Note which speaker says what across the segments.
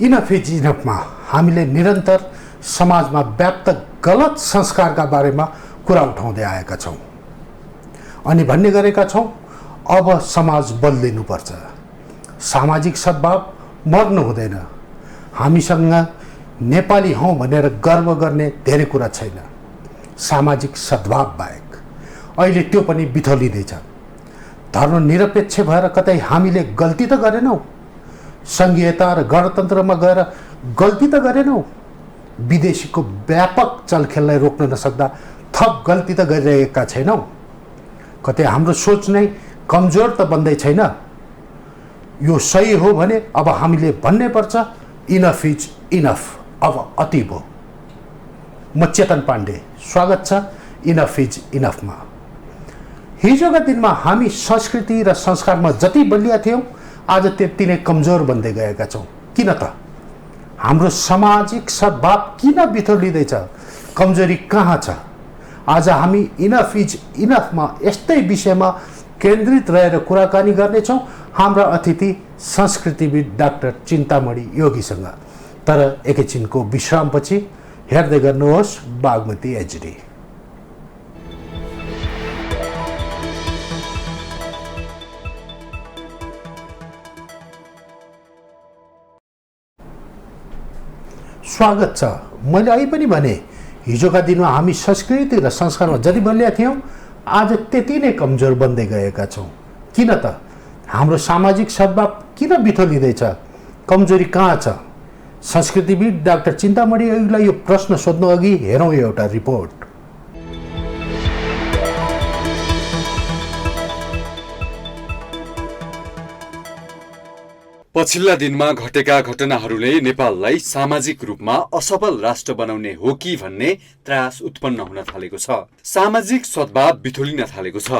Speaker 1: Enough is इनफमा हामीले निरन्तर समाजमा व्याप्त गलत संस्कारका बारेमा कुरा उठाउँदै आएका छौँ अनि भन्ने गरेका छौँ अब समाज बदलिनुपर्छ। सामाजिक सद्भाव मर्नु हुँदैन। हामीसँग नेपाली हौँ भनेर गर्व गर्ने धेरै कुरा छैन सामाजिक सद्भाव बाहेक। अहिले त्यो पनि बिथोलिँदैछ। धर्मनिरपेक्ष भएर कतै हामीले गल्ती त गरेनौँ, सङ्घीयता र गणतन्त्रमा गएर गल्ती त गरेनौँ, विदेशीको व्यापक चलखेललाई रोक्न नसक्दा थप गल्ती त गरिरहेका छैनौँ। कतै हाम्रो सोच नै कमजोर त बन्दै छैन। यो सही हो भने अब हामीले भन्नै पर्छ इनफ इज इनफ, अब अति भयो। म चेतन पाण्डे, स्वागत छ इनफ इज इनफमा। हिजोका दिनमा हामी संस्कृति र संस्कारमा जति बलिया थियौँ आज त्यति नै कमजोर बन्दै गएका छौँ। किन त? हाम्रो सामाजिक सद्भाव किन बिथोलिँदैछ? कमजोरी कहाँ छ? आज हामी इनफ इज इनफमा यस्तै विषयमा केन्द्रित रहेर कुराकानी गर्नेछौँ हाम्रा अतिथि संस्कृतिविद डाक्टर चिन्तामणि योगीसँग। तर एकैछिनको विश्रामपछि हेर्दै गर्नुहोस् बागमती एचडी। स्वागत छ। मैले अहिले पनि भने हिजोका दिनमा हामी संस्कृति र संस्कारमा जति बलिया थियौँ आज त्यति नै कमजोर बन्दै गएका छौँ। किन त? हाम्रो सामाजिक सद्भाव किन बिथोलिँदैछ? कमजोरी कहाँ छ? संस्कृतिविद डाक्टर चिन्तामणि योगीलाई यो प्रश्न सोध्नु अघि हेरौँ एउटा रिपोर्ट।
Speaker 2: पछिल्ला दिनमा घटेका घटनाहरूले नेपाललाई सामाजिक रूपमा असफल राष्ट्र बनाउने हो कि भन्ने त्रास उत्पन्न हुन थालेको छ। सामाजिक सद्भाव बिथोलिन थालेको छ।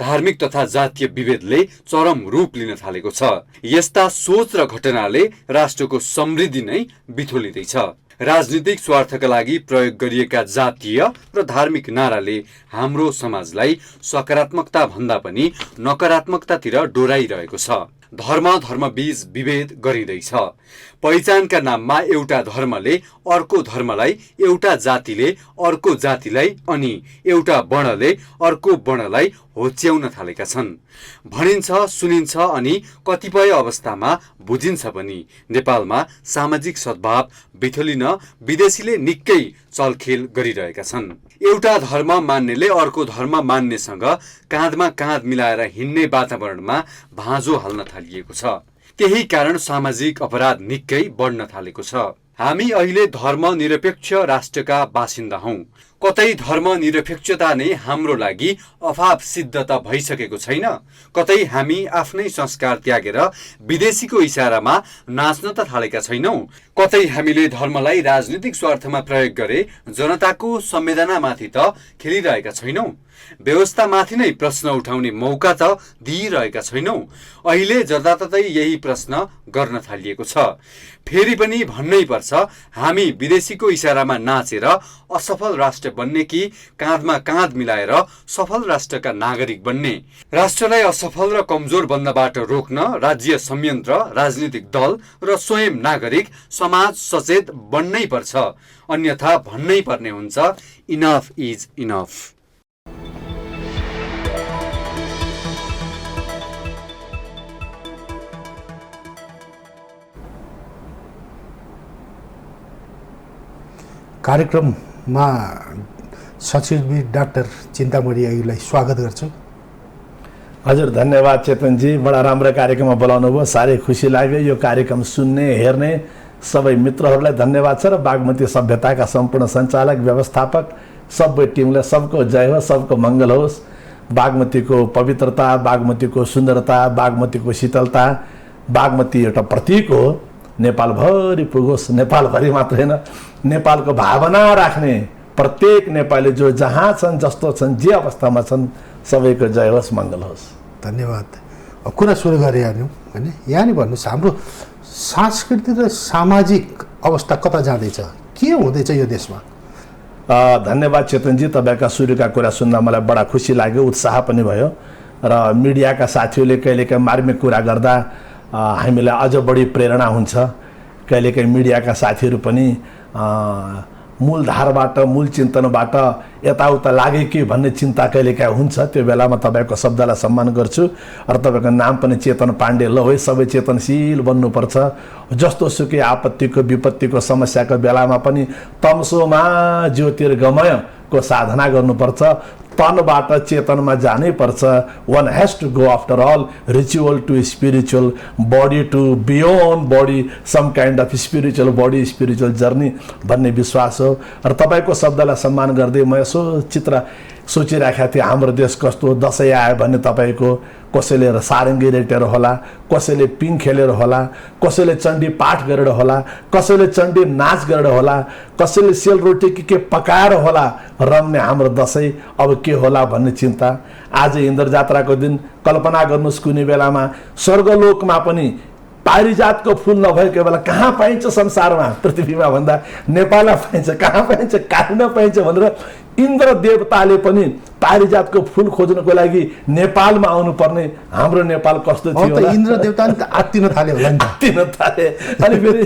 Speaker 2: धार्मिक तथा जातीय विभेदले चरम रूप लिन थालेको छ। यस्ता सोच र घटनाले राष्ट्रको समृद्धि नै बिथोलिँदैछ। राजनीतिक स्वार्थका लागि प्रयोग गरिएका जातीय र धार्मिक नाराले हाम्रो समाजलाई सकारात्मकता भन्दा पनि नकारात्मकतातिर डोराइरहेको छ। धर्म बीच विभेद गरिँदैछ। पहिचानका नाममा एउटा धर्मले अर्को धर्मलाई, एउटा जातिले अर्को जातिलाई अनि एउटा वर्णले अर्को वर्णलाई होच्याउन थालेका छन्। भनिन्छ, सुनिन्छ अनि कतिपय अवस्थामा बुझिन्छ पनि नेपालमा सामाजिक सद्भाव बिथोलिन विदेशीले निकै चलखेल गरिरहेका छन्। एउटा धर्म मान्नेले अर्को धर्म मान्नेसँग काँधमा काँध मिलाएर हिँड्ने वातावरणमा भाँजो हाल्न थालिएको छ। त्यही कारण सामाजिक अपराध निकै बढ्न थालेको छ। हामी अहिले धर्मनिरपेक्ष राष्ट्रका बासिन्दा हौं। कतै धर्मनिरपेक्षता नै हाम्रो लागि अभाव सिद्ध त भइसकेको छैन, कतै हामी आफ्नै संस्कार त्यागेर विदेशीको इशारामा नाच्न त थालेका छैनौं, कतै हामीले धर्मलाई राजनीतिक स्वार्थमा प्रयोग गरे जनताको संवेदनामाथि त खेलिरहेका छैनौं, व्यवस्थामाथि नै प्रश्न उठाउने मौका त दिइरहेका छैनौं। अहिले जताततै यही प्रश्न गर्न थालिएको छ। फेरि पनि भन्नै पर्छ, हामी विदेशीको इशारामा नाचेर असफल राष्ट्र बन्ने कि काँधमा काँध मिलाएर सफल राष्ट्रका नागरिक बन्ने? राष्ट्रलाई असफल र कमजोर बन्नबाट रोक्न राज्य संयन्त्र, राजनीतिक दल र स्वयं नागरिक समाज सचेत बन्नै पर्छ, अन्यथा भन्नै पर्ने हुन्छ इनफ इज इनफ।
Speaker 1: कार्यक्रममा सचिवविद डाक्टर चिन्तामणि योगीलाई स्वागत गर्छु।
Speaker 3: हजुर, धन्यवाद चेतनजी, बडा राम्रो कार्यक्रममा बोलाउनु भयो, साह्रै खुसी लाग्यो। यो कार्यक्रम सुन्ने हेर्ने सबै मित्रहरूलाई धन्यवाद छ र बागमती सभ्यताका सम्पूर्ण सञ्चालक व्यवस्थापक सबै टिमलाई सबको जय होस्, सबको मङ्गल होस्। बागमतीको पवित्रता, बागमतीको सुन्दरता, बागमतीको शीतलता, बागमती एउटा प्रतीक हो, नेपालभरि पुगोस्। नेपालभरि मात्र होइन, नेपालको भावना राख्ने प्रत्येक नेपाली जो जहाँ छन्, जस्तो छन्, जे अवस्थामा छन्, सबैको जय होस्, मङ्गल होस्।
Speaker 1: धन्यवाद। कुरा सुरु गरिहाल्यौँ होइन, यहाँ नि भन्नुहोस्, हाम्रो सांस्कृतिक र सामाजिक अवस्था कता जाँदैछ, के हुँदैछ यो देशमा?
Speaker 3: धन्यवाद चेतनजी, तपाईँका सुरुका कुरा सुन्दा मलाई बडा खुसी लाग्यो, उत्साह पनि भयो र मिडियाका साथीहरूले कहिलेकाहीँ मार्मिक कुरा गर्दा हामीलाई अझ बढी प्रेरणा हुन्छ। कहिलेकाहीँ मिडियाका साथीहरू पनि मूलधारबाट मूल चिन्तनबाट यताउता लागे कि भन्ने चिन्ता कहिलेकाहीँ हुन्छ। त्यो बेलामा तपाईँको शब्दलाई सम्मान गर्छु। र तपाईँको नाम पनि चेतन पाण्डे। ल है, सबै चेतनशील बन्नुपर्छ। जस्तो सुकै आपत्तिको विपत्तिको समस्याको बेलामा पनि तमसोमा ज्योतिर्गमयको साधना गर्नुपर्छ। तनबाट चेतनमा जानै पर्छ। One has to go after all ritual to spiritual, body to beyond body, some kind of spiritual body, spiritual journey भन्ने विश्वास हो। र तपाईँको शब्दलाई सम्मान गर्दै म यसो चित्र सोचिराखेको थिएँ, हाम्रो देश कस्तो दसैँ आयो भने तपाईँको कसैले सारङ्गी रेटेर होला, कसैले पिङ खेलेर होला, कसैले चण्डी पाठ गरेर होला, कसैले चण्डी नाच गरेर होला, कसैले सेलरोटी के पकाएर होला रम्ने हाम्रो दसैँ अब के होला भन्ने चिन्ता। आज इन्द्र जात्राको दिन कल्पना गर्नुहोस्, कुनै बेलामा स्वर्गलोकमा पनि पारिजातको फुल नभएको बेला कहाँ पाइन्छ संसारमा, पृथ्वीमा भन्दा नेपालमा पाइन्छ, कहाँ पाइन्छ, काठमाडौँ पाइन्छ भनेर इन्द्र देवताले पनि पारिजातको फुल खोज्नको लागि नेपालमा आउनुपर्ने हाम्रो नेपाल कस्तो थियो होला।
Speaker 1: इन्द्र देवता नि आत्तिन थाले होला नि,
Speaker 3: आत्तिन थाले। अनि फेरि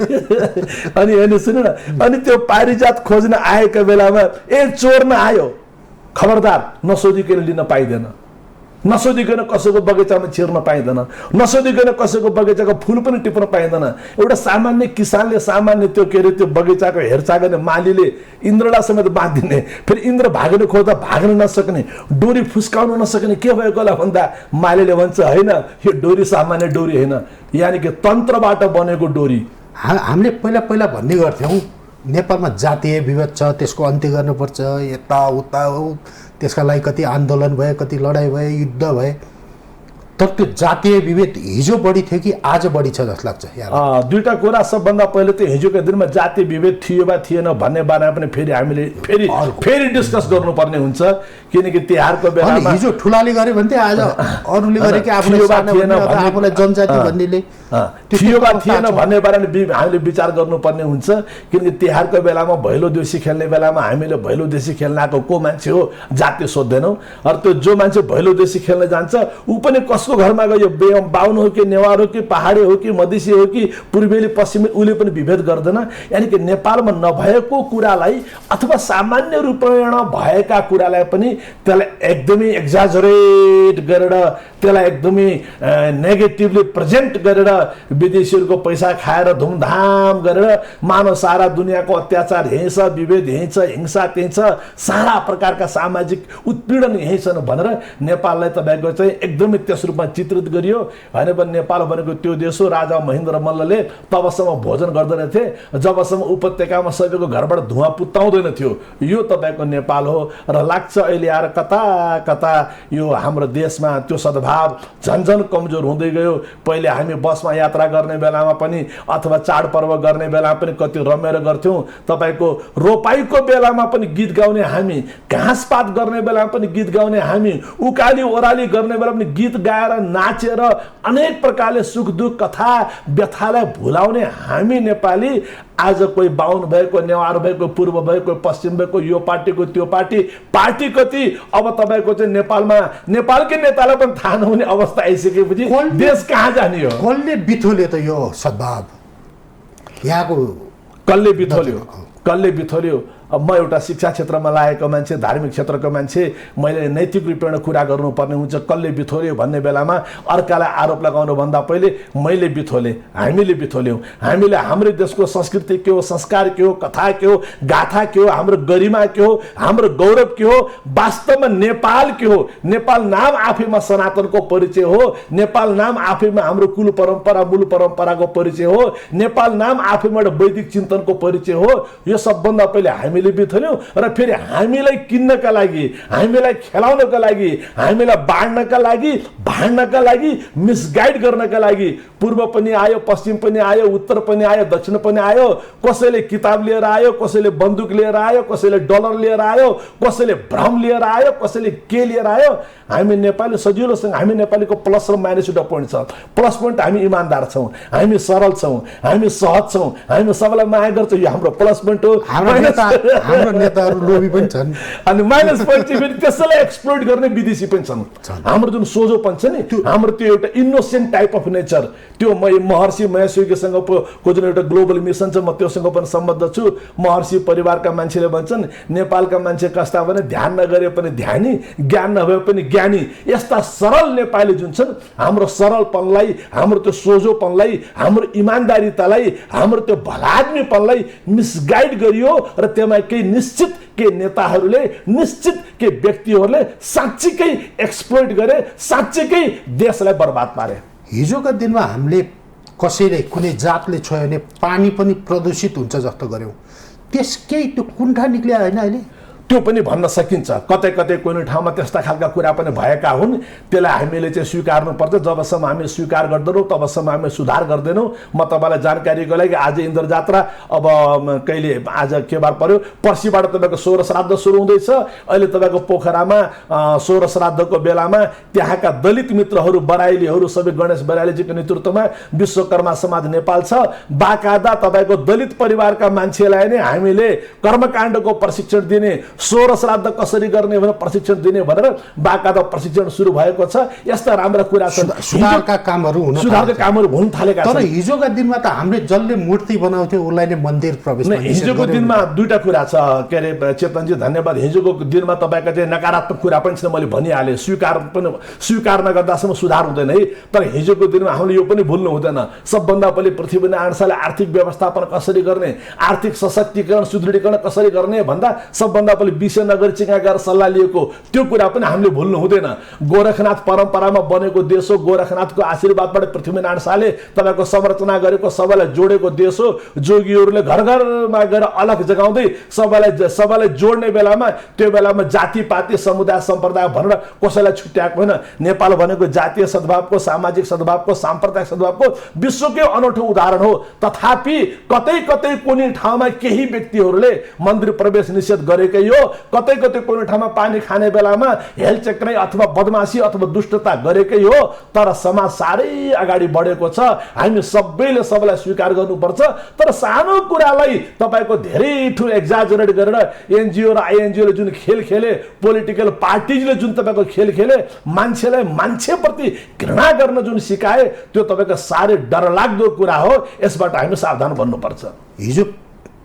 Speaker 3: अनि हेर्नु सुन्नु न, अनि त्यो पारिजात खोज्न आएको बेलामा चोर्न आयो, खबरदार नसोधिकन लिन पाइँदैन, नसोधिकन कसैको बगैँचामा छिर्न पाइँदैन, नसोधिकन कसैको बगैँचाको फुल पनि टिप्न पाइँदैन। एउटा सामान्य किसानले सामान्य त्यो के अरे त्यो बगैँचाको हेरचाह गर्ने मालीले इन्द्रलाई समेत बाँधिदिने, फेरि इन्द्र भाग्न खोज्दा भाग्न नसक्ने, डोरी फुस्काउन नसक्ने, के भएको होला भन्दा मालीले भन्छ होइन यो डोरी सामान्य डोरी होइन, यानि कि तन्त्रबाट बनेको डोरी।
Speaker 1: हामीले पहिला पहिला भन्ने गर्थ्यौँ नेपालमा जातीय विभेद छ, त्यसको अन्त्य गर्नुपर्छ, यताउता त्यसका लागि कति आन्दोलन भए, कति लडाइँ भए, युद्ध भए। तर त्यो जातीय विभेद हिजो बढी थियो कि आज बढी छ जस्तो लाग्छ यार?
Speaker 3: दुईटा कुरा। सबभन्दा पहिले त हिजोको दिनमा जातीय विभेद थियो वा थिएन भन्ने बारेमा पनि फेरि हामीले फेरि डिस्कस गर्नुपर्ने हुन्छ, किनकि तिहारको बेलामा
Speaker 1: हिजो ठुलाले गरे भन्थे आज अरूले गरे कि आफूलाई जनजाति भन्नेले
Speaker 3: थियो वा थिएन भन्ने बारेमा हामीले विचार गर्नुपर्ने हुन्छ। किनकि तिहारको बेलामा भैलो देउसी खेल्ने बेलामा हामीले भैलो देउसी खेल्न आएको को मान्छे हो जाति सोध्दैनौँ। अरू त्यो जो मान्छे भैलो देउसी खेल्न जान्छ ऊ पनि कसको घरमा गयो, बाहुन हो कि नेवार हो कि पहाडी हो कि मधेसी हो कि पूर्वेली पश्चिमी, उसले पनि विभेद गर्दैन। यानि कि नेपालमा नभएको कुरालाई अथवा सामान्य रूपमा भएका कुरालाई पनि त्यसलाई एकदमै एक्जाजरेट गरेर, त्यसलाई एकदमै नेगेटिभली प्रेजेन्ट गरेर, विदेशीहरूको पैसा खाएर धुमधाम गरेर मानव सारा दुनियाँको अत्याचार यहीँ छ, विभेद यहीँ छ, हिंसा त्यहीँ छ, सारा प्रकारका सामाजिक उत्पीडन यहीँ छन् भनेर नेपाललाई तपाईँको चाहिँ एकदमै त्यस रूपमा चित्रित गरियो। होइन भने नेपाल भनेको त्यो देश हो, राजा महेन्द्र मल्लले तबसम्म भोजन गर्दैनथे जबसम्म उपत्यकामा सबैको घरबाट धुवाँ पुत्ताउँदैन थियो। यो तपाईँको नेपाल हो। र लाग्छ अहिले आएर कता कता यो हाम्रो देशमा त्यो सद्भाव झन्झन कमजोर हुँदै गयो। पहिले हामी बसमा यात्रा गर्ने बेलामा पनि अथवा चाडपर्व गर्ने बेलामा पनि कति रमेर गर्थ्यौँ। तपाईँको रोपाईको बेलामा पनि गीत गाउने हामी, घाँसपात गर्ने बेलामा पनि गीत गाउने हामी, उकाली ओह्राली गर्ने बेला पनि गीत गाएर नाचेर अनेक प्रकारले सुख दुःख कथा व्यथालाई भुलाउने हामी नेपाली आज कोही बाहुन भएको, नेवार भएको, पूर्व भएको, पश्चिम भएको, यो पार्टीको त्यो पार्टी कति, अब तपाईँको चाहिँ नेपालमा नेपालकै नेतालाई पनि थाहा नहुने अवस्था आइसकेपछि देश कहाँ जाने हो?
Speaker 1: कसले बिथोल्यो त यो सद्भाव? यहाँको
Speaker 3: कसले बिथोल्यो? अब म एउटा शिक्षा क्षेत्रमा लागेको मान्छे, धार्मिक क्षेत्रको मान्छे, मैले नैतिक रूपमा कुरा गर्नुपर्ने हुन्छ। कसले बिथोल्यो भन्ने बेलामा अर्कालाई आरोप लगाउनुभन्दा पहिले मैले बिथोलेँ, हामीले बिथोल्यौँ। हामीले हाम्रो देशको संस्कृति के हो, संस्कार के हो, कथा के हो, गाथा के हो, हाम्रो गरिमा के हो, हाम्रो गौरव के हो, वास्तवमा नेपाल के हो। नेपाल नाम आफैमा सनातनको परिचय हो, नेपाल नाम आफैमा हाम्रो कुल परम्परा मूल परम्पराको परिचय हो, नेपाल नाम आफैमा वैदिक चिन्तनको परिचय हो। यो सबभन्दा पहिले हामीले बिथोल्यौँ र फेरि हामीलाई किन्नका लागि, हामीलाई खेलाउनका लागि, हामीलाई बाँड्नका लागि, भाँड्नका लागि, मिसगाइड गर्नका लागि पूर्व पनि आयो, पश्चिम पनि आयो, उत्तर पनि आयो, दक्षिण पनि आयो। कसैले किताब लिएर आयो, कसैले बन्दुक लिएर आयो, कसैले डलर लिएर आयो, कसैले भ्रम लिएर आयो, कसैले के लिएर आयो। हामी नेपाली सजिलोसँग, हामी नेपालीको प्लस र माइनस एउटा पोइन्ट छ। प्लस पोइन्ट हामी इमान्दार छौँ, हामी सरल छौँ, हामी सहज छौँ, हामी सबैलाई माया गर्छौँ, यो हाम्रो प्लस पोइन्ट हो।
Speaker 1: हाम्रो नेताहरू लोभी पनि छन्
Speaker 3: अनि माइनस पोइन्ट चाहिँ फेरि त्यसैलाई एक्सप्लोइट गर्ने विदेशी पनि छन्। हाम्रो जुन सोझोपन छ नि, हाम्रो त्यो एउटा इनोसेन्ट टाइप अफ नेचर, त्यो महर्षि महेश्वरीसँगको जुन एउटा ग्लोबल मिसन छ, म त्योसँग पनि सम्बद्ध छु। महर्षि परिवारका मान्छेले भन्छन् नेपालका मान्छे कस्ता भने ध्यान नगरे पनि ध्यानी, ज्ञान नभए पनि ज्ञानी। यस्ता सरल नेपाली जुन छन्, हाम्रो सरलपनलाई, हाम्रो त्यो सोझोपनलाई, हाम्रो इमान्दारितालाई, हाम्रो त्यो भलादमीपनलाई मिसगाइड गरियो र त्यसमा केही निश्चित के नेताहरूले, निश्चित के व्यक्तिहरूले साँच्चीकै एक्सप्लोइट गरे, साँच्चीकै देशलाई बर्बाद पारे।
Speaker 1: हिजोका दिनमा हामीले कसैले कुनै जातले छोयो भने पानी पनि प्रदूषित हुन्छ जस्तो गर्यौँ, त्यसकै त्यो कुण्ठा निक्ल्या होइन अहिले?
Speaker 3: त्यो पनि भन्न सकिन्छ। कतै कतै कुनै ठाउँमा त्यस्ता खालका कुरा पनि भएका हुन्, त्यसलाई हामीले चाहिँ स्वीकार्नुपर्छ। जबसम्म हामी स्वीकार गर्दैनौँ तबसम्म हामी सुधार गर्दैनौँ। म तपाईँलाई जानकारीको लागि आज इन्द्र जात्रा, अब कहिले आज के बार पर्यो, पर्सिबाट तपाईँको सोह्र श्राद्ध सुरु हुँदैछ। अहिले तपाईँको पोखरामा सोह्र श्राद्धको बेलामा त्यहाँका दलित मित्रहरू, बराइलीहरू, सबै गणेश बराइलीजीको नेतृत्वमा विश्वकर्मा समाज नेपाल छ। बाकायदा तपाईँको दलित परिवारका मान्छेलाई नै हामीले कर्मकाण्डको प्रशिक्षण दिने, सोह्र श्राद्ध कसरी गर्ने भनेर प्रशिक्षण दिने भनेर बाकायदा प्रशिक्षण सुरु भएको छ। यस्ता राम्रा कुरा छन्,
Speaker 1: सुधारका कामहरू
Speaker 3: हुन थालेका छन्।
Speaker 1: तर हिजोका दिनमा त हामीले जसले मूर्ति बनाउँथ्यो उसलाई नै मन्दिर प्रवेश
Speaker 3: हिजोको दिनमा दुईटा कुरा छ के अरे चेतनजी, धन्यवाद। हिजोको दिनमा तपाईँका चाहिँ नकारात्मक कुरा पनि छ, मैले भनिहालेँ। स्वीकार नगर्दासम्म सुधार हुँदैन है। तर हिजोको दिनमा हामीले यो पनि भुल्नु हुँदैन, सबभन्दा पहिले पृथ्वीनारायण शाहले आर्थिक व्यवस्थापन कसरी गर्ने, आर्थिक सशक्तिकरण सुदृढीकरण कसरी गर्ने भन्दा सबभन्दा पहिले विश्वनगर चिका गएर सल्लाह लिएको, त्यो कुरा पनि हामीले भुल्नु हुँदैन। गोरखनाथ परम्परामा बनेको देश हो, गोरखनाथको आशीर्वादबाट पृथ्वीनारायण शाहले तपाईँको संरचना गरेको, सबैलाई जोडेको देश हो। जोगीहरूले घर घरमा गएर अलग जगाउँदै सबैलाई जोड्ने बेलामा, त्यो बेलामा जातिपाती समुदाय सम्प्रदाय भनेर कसैलाई छुट्याएको होइन। नेपाल भनेको जातीय सद्भावको, सामाजिक सद्भावको, साम्प्रदायिक सद्भावको विश्वकै अनौठो उदाहरण हो। तथापि कतै कतै कुनै ठाउँमा केही व्यक्तिहरूले मन्दिर प्रवेश निषेध गरेकै हो, कतै कतै कुनै ठाउँमा पानी खाने बेलामा हेलचक्राइ अथवा बदमासी अथवा दुष्टता गरेकै हो। तर समाज साह्रै अगाडि बढेको छ। हामी सबैले सबैलाई स्वीकार गर्नुपर्छ। तर सानो कुरालाई तपाईँको धेरै ठुलो एक्जाजरेट गरेर एनजिओ र आइएनजिओले जुन खेल खेले, पोलिटिकल पार्टिजले जुन तपाईँको खेल खेले, मान्छेलाई मान्छेप्रति घृणा गर्न जुन सिकाए, त्यो तपाईँको साह्रै डरलाग्दो कुरा हो। यसबाट हामी सावधान बन्नुपर्छ।
Speaker 1: हिजो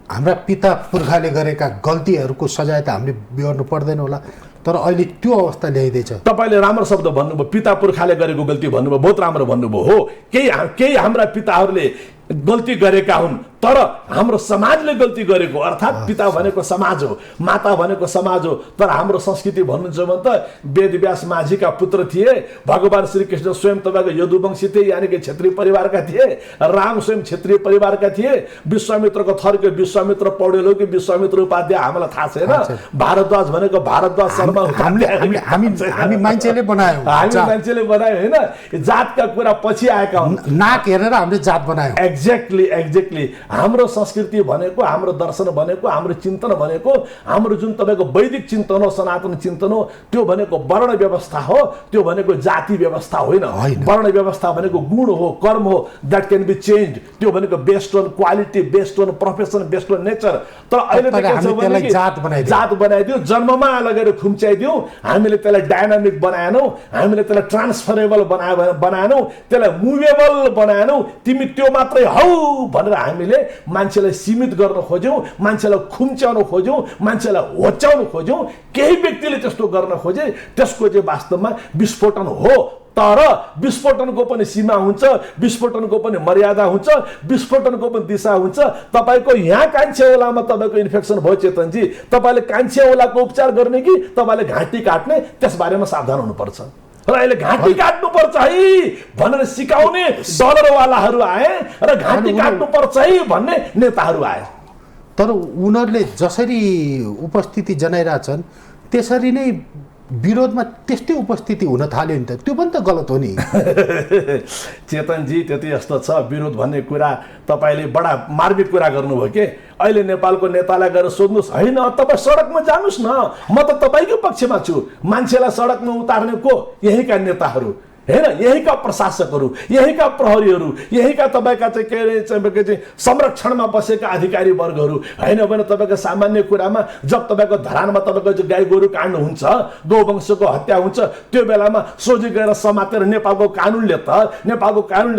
Speaker 1: हाम्रा पिता पुर्खाले गरेका गल्तीहरूको सजाय त हामीले बिहोर्नु पर्दैन होला, तर अहिले त्यो अवस्था ल्याइँदैछ।
Speaker 3: तपाईँले राम्रो शब्द भन्नुभयो, पिता पुर्खाले गरेको गल्ती भन्नुभयो, बहुत राम्रो भन्नुभयो। हो, केही हाम्रा पिताहरूले गल्ती गरेका हुन्, तर हाम्रो समाजले गल्ती गरेको, अर्थात् पिता भनेको समाज हो, माता भनेको समाज हो। तर हाम्रो संस्कृति भन्नुहुन्छ भने त वेदव्यास माझीका पुत्र थिए, भगवान श्री कृष्ण स्वयं तपाईँको यदुवंशी थिए, यानि कि क्षेत्रीय परिवारका थिए, राम स्वयं क्षेत्रीय परिवारका थिए, विश्वामित्रको थरको विश्वामित्र पौडेल हो कि विश्वामित्र उपाध्याय हामीलाई थाहा छैन। भारद्वाज भनेको भारद्वाज शर्मा
Speaker 1: हामी मान्छेले बनायौँ,
Speaker 3: होइन, जातका कुरा पछि आएका हुन्।
Speaker 1: नाक हेरेर हामीले जात बनायौँ।
Speaker 3: एक्ज्याक्टली हाम्रो संस्कृति भनेको, हाम्रो दर्शन भनेको, हाम्रो चिन्तन भनेको, हाम्रो जुन तपाईँको वैदिक चिन्तन हो, सनातन चिन्तन हो, त्यो भनेको वर्ण व्यवस्था हो, त्यो भनेको जाति व्यवस्था होइन। वर्ण व्यवस्था भनेको गुण हो, कर्म हो, द्याट क्यान बी चेन्ज। त्यो भनेको based on quality, based on profession, based on nature. तर अहिले त जात बनाइदियो, जन्ममा लगेर खुम्च्याइदियौँ, हामीले त्यसलाई डायनामिक बनाएनौँ, हामीले त्यसलाई ट्रान्सफरेबल बनाएनौँ, त्यसलाई मुभेबल बनाएनौँ। तिमी त्यो मात्रै हौ भनेर हामीले मान्छेलाई सीमित गर्न खोज्यौँ, मान्छेलाई खुम्च्याउन खोज्यौँ, मान्छेलाई होच्याउन खोज्यौँ। केही व्यक्तिले त्यस्तो गर्न खोजे, त्यसको चाहिँ वास्तवमा विस्फोटन हो। तर विस्फोटनको पनि सीमा हुन्छ, विस्फोटनको पनि मर्यादा हुन्छ, विस्फोटनको पनि दिशा हुन्छ। तपाईँको यहाँ कान्छेवालामा तपाईँको इन्फेक्सन भयो चेतनजी, तपाईँले कान्छेवालाको उपचार गर्ने कि तपाईँले घाँटी काट्ने, त्यसबारेमा सावधान हुनुपर्छ। र अहिले घाँटी काट्नुपर्छ है भनेर सिकाउने डलरवालाहरू आए र घाँटी काट्नुपर्छ है भन्ने नेताहरू आए।
Speaker 1: तर उनीहरूले जसरी उपस्थिति जनाइरहेछन् त्यसरी नै विरोधमा त्यस्तै उपस्थिति हुन थाल्यो नि त, त्यो पनि त गलत हो नि।
Speaker 3: चेतनजी त्यति यस्तो छ, विरोध भन्ने कुरा तपाईँले बडा मार्मिक कुरा गर्नुभयो के। अहिले नेपालको नेतालाई गएर सोध्नुहोस्, होइन तपाईँ सडकमा जानुहोस् न, म त तपाईँकै पक्षमा छु। मान्छेलाई सडकमा उतार्ने को? यहीँका नेताहरू, हैन, यहीका प्रशासकहरू, यहीका प्रहरीहरू, यहीका तपाईँका चाहिँ के अरे चाहिँ संरक्षणमा बसेका अधिकारी वर्गहरू, होइन भने तपाईँको सामान्य कुरामा जब तपाईँको धरानमा तपाईँको चाहिँ गाई गोरु काण्ड हुन्छ, गौवंशको हत्या हुन्छ, त्यो बेलामा सोझी गएर समातेर नेपालको कानुनले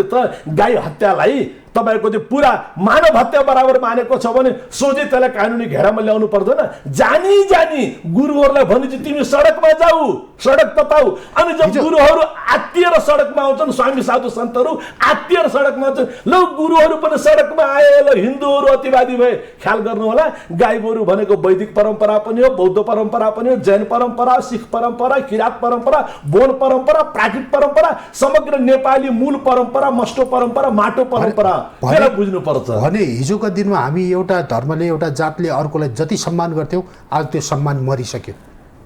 Speaker 3: त गाई हत्यालाई तपाईँको त्यो पुरा मानव हत्या बराबर मानेको छ भने सोझै त्यसलाई कानुनी घेरामा ल्याउनु पर्दैन। जानी गुरुहरूलाई भने चाहिँ तिमी सडकमा जाऊ, सडक तताऊ। अनि जब गुरुहरू आत्तिएर सडकमा आउँछन्, स्वामी साधु सन्तहरू आत्तिएर सडकमा आउँछन्, ल गुरुहरू पनि सडकमा आए, ल हिन्दूहरू अतिवादी भए। ख्याल गर्नु होला, गाई गोरु भनेको वैदिक परम्परा पनि हो, बौद्ध परम्परा पनि हो, जैन परम्परा, सिख परम्परा, किरात परम्परा, बोन परम्परा, प्राकृत परम्परा, समग्र नेपाली मूल परम्परा, मस्टो परम्परा, माटो परम्परा बुझ्नुपर्छ।
Speaker 1: भने हिजोको दिनमा हामी एउटा धर्मले एउटा जातले अर्कोलाई जति सम्मान गर्थ्यौँ आज त्यो सम्मान मरिसक्यो।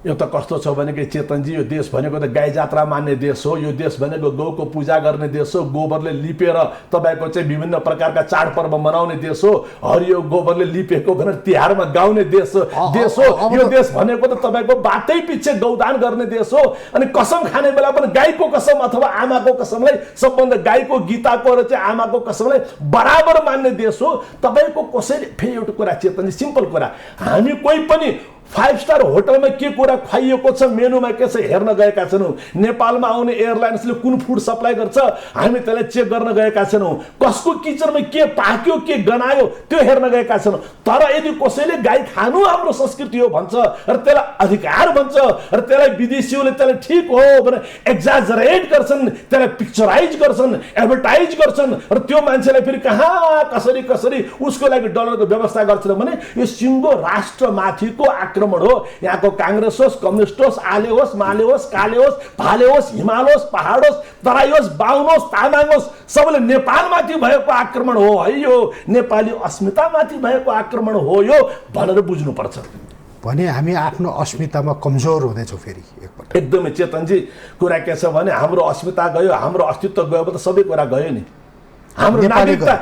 Speaker 3: यो त कस्तो छ भने कि चेतनजी, यो देश भनेको त गाई जात्रा मान्ने देश हो। यो देश भनेको गौको पूजा गर्ने देश हो। गोबरले लिपेर तपाईँको चाहिँ विभिन्न प्रकारका चाडपर्व मनाउने देश हो। हरियो गोबरले लिपेको भनेर तिहारमा गाउने देश हो। यो देश भनेको त तपाईँको बाटै पछि गौदान गर्ने देश हो। अनि कसम खाने बेला पनि गाईको कसम अथवा आमाको कसमलाई सबभन्दा गाईको गीताको र चाहिँ आमाको कसमलाई बराबर मान्ने देश हो। तपाईँको कसैले फेरि एउटा कुरा चेतनजी, सिम्पल कुरा, हामी कोही पनि 5 स्टार होटलमा के कुरा खुवाइएको छ, मेनुमा के छ हेर्न गएका छैनौँ। नेपालमा आउने एयरलाइन्सले कुन फुड सप्लाई गर्छ हामी त्यसलाई चेक गर्न गएका छैनौँ। कसको किचनमा के पाक्यो के गनायो त्यो हेर्न गएका छैनौँ। तर यदि कसैले गाई खानु हाम्रो संस्कृति हो भन्छ र त्यसलाई अधिकार भन्छ र त्यसलाई विदेशीहरूले त्यसलाई ठिक हो भनेर एक्जाजरेट गर्छन्, त्यसलाई पिक्चराइज गर्छन्, एडभर्टाइज गर्छन् र त्यो मान्छेलाई फेरि कहाँ कसरी उसको लागि डलरको व्यवस्था गर्छन् भने यो सिङ्गो राष्ट्रमाथिको आक्रमण हो। यहाँको कांग्रेस होस्, कम्युनिस्ट होस्, आले होस्, माले होस्, काले होस्, भाले होस्, हिमाल होस्, पहाड होस्, तराई होस्, बाहुन होस्, तामाङ होस्, सबैले नेपालमाथि भएको आक्रमण हो है, यो नेपाली अस्मितामाथि भएको आक्रमण हो यो भनेर बुझ्नुपर्छ।
Speaker 1: भने हामी आफ्नो अस्मितामा कमजोर हुँदैछौँ फेरि एकपल्ट।
Speaker 3: एकदमै चेतनजी, कुरा के छ भने हाम्रो अस्मिता गयो, हाम्रो अस्तित्व गयो भने त सबै कुरा गयो नि। हाम्रो नागरिकता,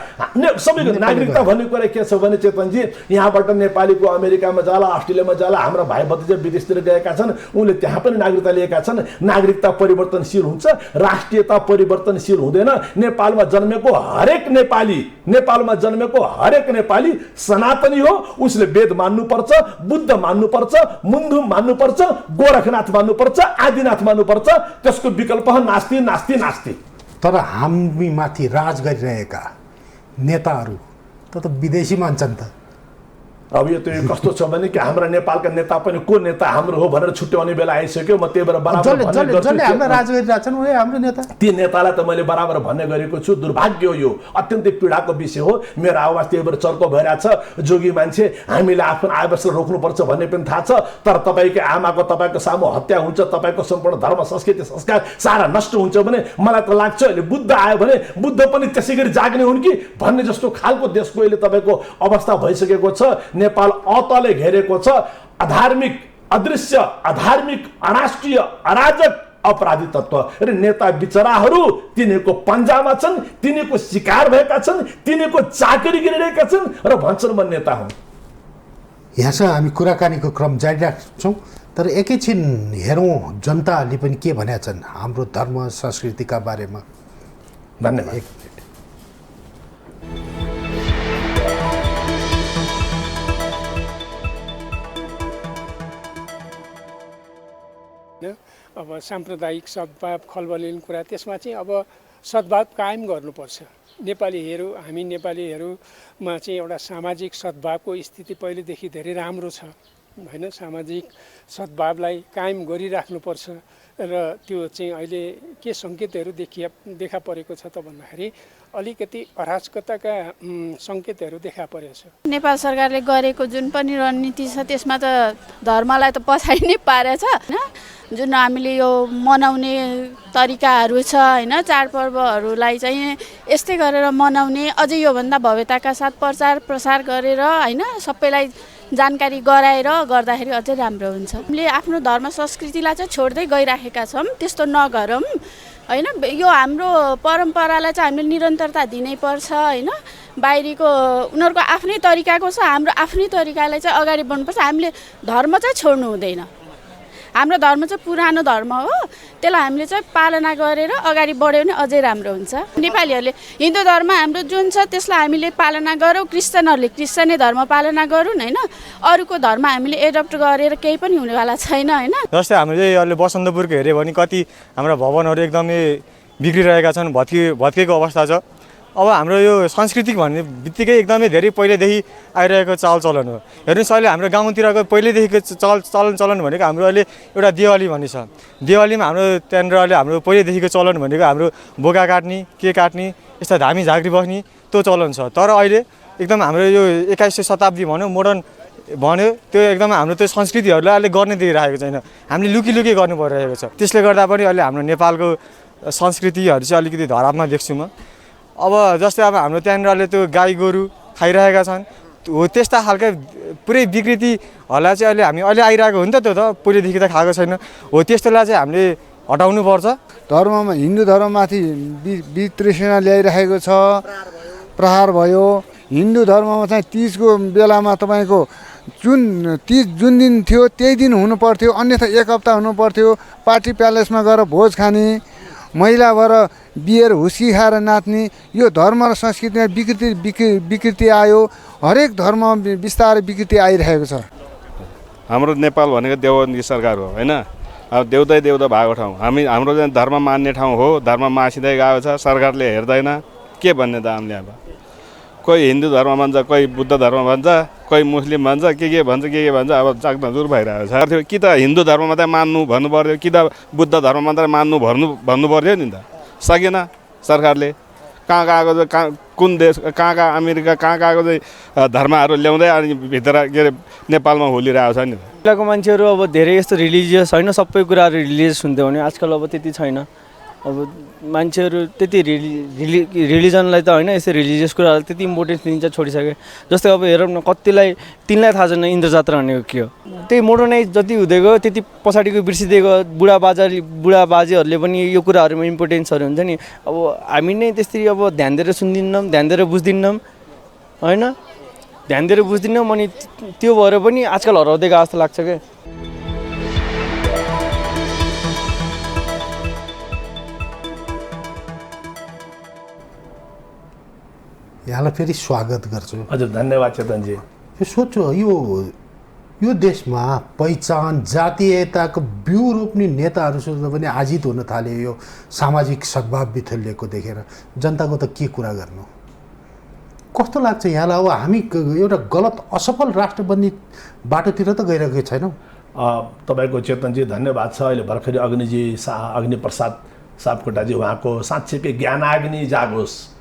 Speaker 3: सबैको नागरिकता भन्ने कुरा के छ भने चेतनजी, यहाँबाट नेपालीको अमेरिकामा जाला, अस्ट्रेलियामा जाला, हाम्रा भाइ भतिजा विदेशतिर गएका छन्, उनले त्यहाँ पनि नागरिकता लिएका छन्। नागरिकता परिवर्तनशील हुन्छ, राष्ट्रियता परिवर्तनशील हुँदैन। नेपालमा जन्मेको हरेक नेपाली सनातनी हो। उसले वेद मान्नुपर्छ, बुद्ध मान्नुपर्छ, मुन्धुम मान्नुपर्छ, गोरखनाथ मान्नुपर्छ, आदिनाथ मान्नुपर्छ। त्यसको विकल्प नास्ति।
Speaker 1: तर हामी माथि राज गरिरहेका नेताहरू त विदेशी मान्छन् त।
Speaker 3: अब यो त कस्तो छ भने कि हाम्रा नेपालका नेता पनि को नेता हाम्रो हो भनेर छुट्याउने बेला आइसक्यो। म त्यही भएर बराबर
Speaker 1: हाम्रो राज गरिरहेछन् उही हाम्रो नेता।
Speaker 3: ती नेतालाई त मैले बराबर भन्ने गरेको छु। दुर्भाग्य हो, यो अत्यन्तै पीडाको विषय हो। मेरो आवाज त्यही भएर चर्को भइरहेछ। जोगी मान्छे, हामीले आफ्नो आवाजलाई रोक्नुपर्छ भन्ने पनि थाहा छ। तर तपाईँको आमाको तपाईँको सामु हत्या हुन्छ, तपाईँको सम्पूर्ण धर्म संस्कृति संस्कार सारा नष्ट हुन्छ भने मलाई त लाग्छ अहिले बुद्ध आयो भने बुद्ध पनि त्यसै गरी जाग्ने हुन् कि भन्ने जस्तो खालको देशको अहिले तपाईँको अवस्था भइसकेको छ। नेपाल अतले घेरेको छ। अधार्मिक, अदृश्य, अधार्मिक, अराष्ट्रिय, अराजक, अपराधी तत्व र नेता बिचराहरू तिनीहरूको पन्जामा छन्, तिनीहरूको शिकार भएका छन्, तिनीहरूको चाकरी गरिरहेका छन् र भन्छन् म नेता हुँ।
Speaker 1: यहाँसँग हामी कुराकानीको क्रम जारी राख्छौँ। तर एकैछिन हेरौँ जनताले पनि के भनेका छन् हाम्रो धर्म संस्कृतिका बारेमा।
Speaker 3: धन्यवाद।
Speaker 4: अब साम्प्रदायिक सद्भाव खलबलिने कुरा, त्यसमा चाहिँ अब सद्भाव कायम गर्नुपर्छ। हामी नेपालीहरूमा चाहिँ एउटा सामाजिक सद्भावको स्थिति पहिलेदेखि धेरै राम्रो छ होइन। सामाजिक सद्भावलाई कायम गरिराख्नुपर्छ र त्यो चाहिँ अहिले के सङ्केतहरू देखा परेको छ त भन्दाखेरि अलिकति अराजकताका सङ्केतहरू देखा परेको छ।
Speaker 5: नेपाल सरकारले गरेको जुन पनि रणनीति छ त्यसमा त धर्मलाई त पछाडि नै पारेछ होइन। जुन हामीले यो मनाउने तरिकाहरू छ होइन, चाडपर्वहरूलाई चाहिँ यस्तै गरेर मनाउने, अझै योभन्दा भव्यताका साथ प्रचार प्रसार गरेर होइन सबैलाई जानकारी गराएर गर्दाखेरि अझै राम्रो हुन्छ। हामीले आफ्नो धर्म संस्कृतिलाई चाहिँ छोड्दै गइराखेका छौँ, त्यस्तो नगरौँ होइन। यो हाम्रो परम्परालाई चाहिँ हामीले निरन्तरता दिनै पर्छ होइन। बाहिरीको उनीहरूको आफ्नै तरिकाको छ, हाम्रो आफ्नै तरिकालाई चाहिँ अगाडि बढ्नुपर्छ। हामीले धर्म चाहिँ छोड्नु हुँदैन। हाम्रो धर्म चाहिँ पुरानो धर्म हो, त्यसलाई हामीले चाहिँ पालना गरेर अगाडि बढ्यो भने अझै राम्रो हुन्छ। नेपालीहरूले हिन्दू धर्म हाम्रो जुन छ त्यसलाई हामीले पालना गरौँ, क्रिस्चियनहरूले क्रिस्चियनै धर्म पालना गरून् होइन, अरूको धर्म हामीले एडप्ट गरेर केही पनि हुनेवाला छैन होइन।
Speaker 6: जस्तै हामीले अहिले बसन्तपुरको हेऱ्यो भने कति हाम्रा भवनहरू एकदमै बिग्रिरहेका छन्, भत्केको अवस्था छ। अब हाम्रो यो सांस्कृतिक भन्ने बित्तिकै एकदमै धेरै पहिलेदेखि आइरहेको चालचलन हो। हेर्नुहोस् अहिले हाम्रो गाउँतिरको पहिलेदेखिको चलन भनेको हाम्रो अहिले एउटा दिवाली भन्ने छ। दिवालीमा हाम्रो त्यहाँनिर अहिले हाम्रो पहिलेदेखिको चलन भनेको हाम्रो बोका काट्ने, के काट्ने, यस्ता धामी झाँक्री बस्ने त्यो चलन छ। तर अहिले एकदम हाम्रो यो 21औं शताब्दी भनौँ, मोडर्न भन्यो, त्यो एकदम हाम्रो त्यो संस्कृतिहरूलाई अहिले गर्ने दिइरहेको छैन, हामीले लुकी गर्नु परिरहेको छ। त्यसले गर्दा पनि अहिले हाम्रो नेपालको संस्कृतिहरू चाहिँ अलिकति धरापमा देख्छु म। अब जस्तै अब हाम्रो त्यहाँनिर अहिले त्यो गाई गोरु खाइरहेका छन्, हो त्यस्ता खालका पुरै विकृतिहरूलाई चाहिँ अहिले आइरहेको हो नि त, त्यो त पहिलेदेखि त खाएको छैन हो, त्यस्तोलाई चाहिँ हामीले हटाउनु पर्छ।
Speaker 7: धर्ममा हिन्दू धर्ममाथि वितृष्णा ल्याइरहेको छ, प्रहार भयो। हिन्दू धर्ममा चाहिँ तीजको बेलामा तपाईँको तीज जुन दिन थियो त्यही दिन हुनु पर्थ्यो, अन्यथा एक हप्ता हुनु पर्थ्यो। पार्टी प्यालेसमा गएर भोज खाने, महिला भएर बियर हुस्की खाएर नाच्ने, यो धर्म र संस्कृतिमा विकृति आयो। हरेक धर्म बिस्तारै विकृति आइरहेको छ।
Speaker 8: हाम्रो नेपाल भनेको देवबन्दी सरकार हो होइन, अब देउदै भएको ठाउँ, हाम्रो चाहिँ धर्म मान्ने ठाउँ हो। धर्म मासिँदै गएको छ, सरकारले हेर्दैन। के भन्ने त हामीले अब कोही हिन्दू धर्म भन्छ, कोही बुद्ध धर्म भन्छ, कोही मुस्लिम भन्छ, के भन्छ अब चाकदुर भइरहेको छ। कि त हिन्दू धर्म मात्रै मान्नु भन्नु पर्थ्यो, कि त बुद्ध धर्म मात्रै मान्नु भन्नु पर्थ्यो नि त। सकेन सरकारले। कहाँ कुन देश, कहाँ अमेरिका, कहाँको चाहिँ धर्महरू ल्याउँदै अनि भित्र के अरे नेपालमा होलिरहेको छ नि।
Speaker 9: पहिलाको मान्छेहरू अब धेरै यस्तो रिलिजियस होइन, सबै कुराहरू रिलिजियस हुन्थ्यो भने आजकल अब त्यति छैन। अब मान्छेहरू त्यति रिलिजनलाई त होइन, यस्तो रिलिजियस कुराहरू त्यति इम्पोर्टेन्स दिन्छ, छोडिसके। जस्तै अब हेरौँ न, तिनलाई थाहा छैन इन्द्र जात्रा भनेको के हो। त्यही मोडर्नाइज जति हुँदै गयो त्यति पछाडिको बिर्सिँदै गयो। बुढाबाजेहरूले पनि यो कुराहरूमा इम्पोर्टेन्सहरू हुन्छ नि। अब हामी नै त्यसरी अब ध्यान दिएर सुन्दिनौँ, ध्यान दिएर बुझ्दिनौँ होइन, ध्यान दिएर बुझ्दिनौँ। अनि त्यो भएर पनि आजकल हराउँदै गएको जस्तो लाग्छ क्या।
Speaker 1: यहाँलाई फेरि स्वागत गर्छु।
Speaker 3: हजुर धन्यवाद चेतनजी।
Speaker 1: यो सोचो, यो देशमा पहिचान जातीयताको बिउ रोप्ने नेताहरूसँग पनि आजित हुन थाल्यो। यो सामाजिक सद्भाव बिथुलिएको देखेर जनताको त के कुरा गर्नु। कस्तो लाग्छ यहाँलाई? अब हामी एउटा गलत असफल राष्ट्र बन्ने बाटोतिर त गइरहेको छैनौँ।
Speaker 3: तपाईँको चेतनजी धन्यवाद छ। अहिले भर्खरै अग्निप्रसाद सापकोटाजी, उहाँको साँच्चैकै ज्ञानाग्नि जागोस्।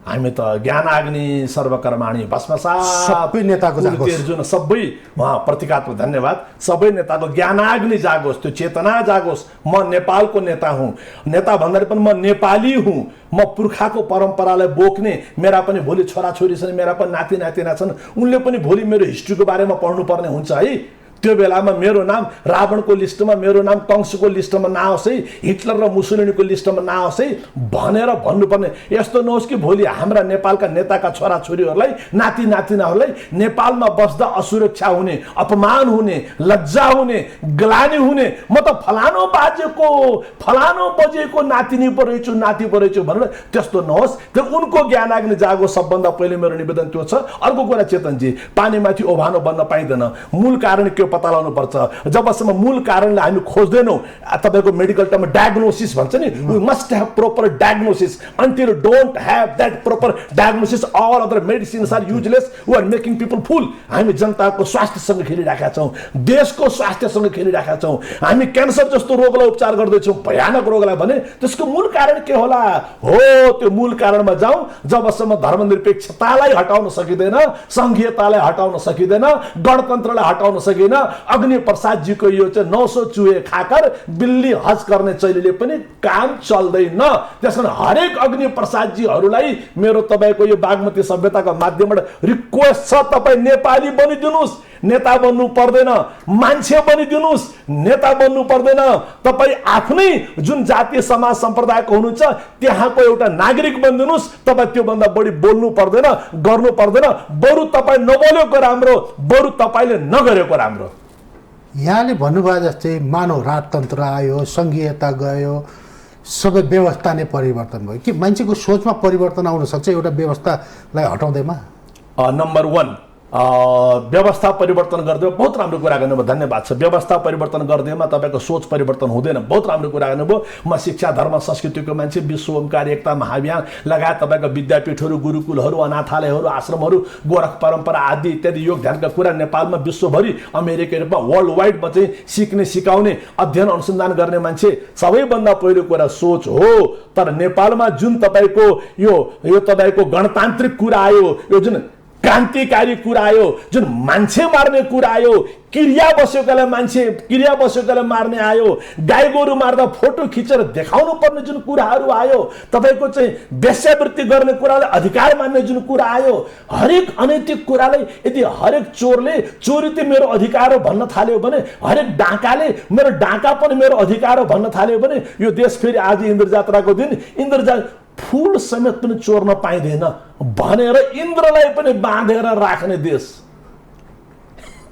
Speaker 3: हामी त ज्ञानाग्नि सर्वकर्माणि भस्मसात्,
Speaker 1: सबै नेताको
Speaker 3: जुन सबै उहाँ प्रतीकात्मक धन्यवाद। सबै नेताको ज्ञानाग्नि जागोस्, त्यो चेतना जागोस्। म नेपालको नेता हुँ, नेता भन्दाखेरि पनि म नेपाली हुँ। म पुर्खाको परम्परालाई बोक्ने, मेरा पनि भोलि छोराछोरी छन्, मेरा पनि नाति नातिना छन्, उनले पनि भोलि मेरो हिस्ट्रीको बारेमा पढ्नुपर्ने हुन्छ है। त्यो बेलामा मेरो नाम रावणको लिस्टमा, मेरो नाम कंसको लिस्टमा नआओस् है, हिटलर र मुसोलिनीको लिस्टमा नआओस् है भनेर भन्नुपर्ने। यस्तो नहोस् कि भोलि हाम्रा नेपालका नेताका छोराछोरीहरूलाई, नाति नातिनाहरूलाई नेपालमा बस्दा असुरक्षा हुने, अपमान हुने, लज्जा हुने, ग्लानि हुने। म त फलानो बाजेको फलानो बजेको नातिनी पो रहेछु, नाति पो रहेछु भनेर त्यस्तो नहोस्। त्यो उनको ज्ञानाग्नि जागो, सबभन्दा पहिले मेरो निवेदन त्यो छ। अर्को कुरा चेतनजी, पानीमाथि ओभानो बन्न पाइँदैन। मूल कारण के पत्ता लगाउनु पर्छ। जबसम्म मूल कारणलाई हामी खोज्दैनौँ, तपाईँको मेडिकल टर्ममा डायग्नोसिस भन्छ नि, we must have proper diagnosis. Until don't have that proper diagnosis, all other medicines are useless. We are making people fool. हामी जनताको स्वास्थ्यसँग खेलिरहेका छौँ, देशको स्वास्थ्यसँग खेलिरहेका छौँ। हामी क्यान्सर जस्तो रोगलाई उपचार गर्दैछौँ, भयानक रोगलाई भने त्यसको मूल कारण के होला? हो, त्यो मूल कारणमा जाउँ। जबसम्म धर्मनिरपेक्षतालाई हटाउन सकिँदैन, सङ्घीयतालाई हटाउन सकिँदैन, गणतन्त्रलाई हटाउन सकिँदैन, अग्नि प्रसादजीको यो चाहिँ 900 चुहे खाकर बिल्ली हज गर्ने चैलीले पनि काम चल्दैन। त्यसकारण हरेक अग्नि प्रसादजीहरूलाई मेरो तपाईँको यो बागमती सभ्यताको माध्यमबाट रिक्वेस्ट छ, तपाईँ नेपाली बनिदिनुहोस्। नेता बन्नु पर्दैन, मान्छे बनिदिनुहोस्, नेता बन्नु पर्दैन। तपाईँ आफ्नै जुन जातीय समाज सम्प्रदायको हुनुहुन्छ त्यहाँको एउटा नागरिक बनिदिनुहोस्। तपाईँ त्योभन्दा बढी बोल्नु पर्दैन, गर्नु पर्दैन। बरु तपाईँ नबोलेको राम्रो, बरु तपाईँले नगरेको राम्रो।
Speaker 1: यहाँले भन्नुभयो जस्तै मानव राजतन्त्र आयो, सङ्घीयता गयो, सबै व्यवस्था नै परिवर्तन भयो। के मान्छेको सोचमा परिवर्तन आउन सक्छ एउटा व्यवस्थालाई हटाउँदैमा?
Speaker 3: नम्बर 1 व्यवस्था परिवर्तन गरिदियो, बहुत राम्रो कुरा गर्नुभयो, धन्यवाद छ। व्यवस्था परिवर्तन गरिदिएमा तपाईँको सोच परिवर्तन हुँदैन, बहुत राम्रो कुरा गर्नुभयो। म शिक्षा धर्म संस्कृतिको मान्छे, विश्व ओमकार एकता महाभियान लगायत तपाईँको विद्यापीठहरू, गुरुकुलहरू, अनाथालयहरू, आश्रमहरू, गोरख परम्परा आदि इत्यादि योग ध्यानका कुरा नेपालमा विश्वभरि अमेरिका युरोपमा वर्ल्ड वाइडमा चाहिँ सिक्ने सिकाउने अध्ययन अनुसन्धान गर्ने मान्छे सबैभन्दा पहिलो कुरा सोच हो। तर नेपालमा जुन तपाईँको यो तपाईँको गणतान्त्रिक कुरा आयो, यो जुन क्रान्तिकारी कुरा आयो, जुन मान्छे मार्ने कुरा आयो, क्रिया बसेकोलाई मार्ने आयो, गाई गोरु मार्दा फोटो खिचेर देखाउनु पर्ने जुन कुराहरू आयो, तपाईँको चाहिँ वेश्यावृत्ति गर्ने कुरालाई अधिकार मान्ने जुन कुरा आयो, हरेक अनैतिक कुरालाई यदि हरेक चोरले चोरी त मेरो अधिकार हो भन्न थाल्यो भने, हरेक डाकाले मेरो डाका पनि मेरो अधिकार हो भन्न थाल्यो भने, यो देश फेरि आज इन्द्र जात्राको दिन फूल समेत पनि चोर्न पाइँदैन भनेर इन्द्रलाई पनि बाँधेर राख्ने देश।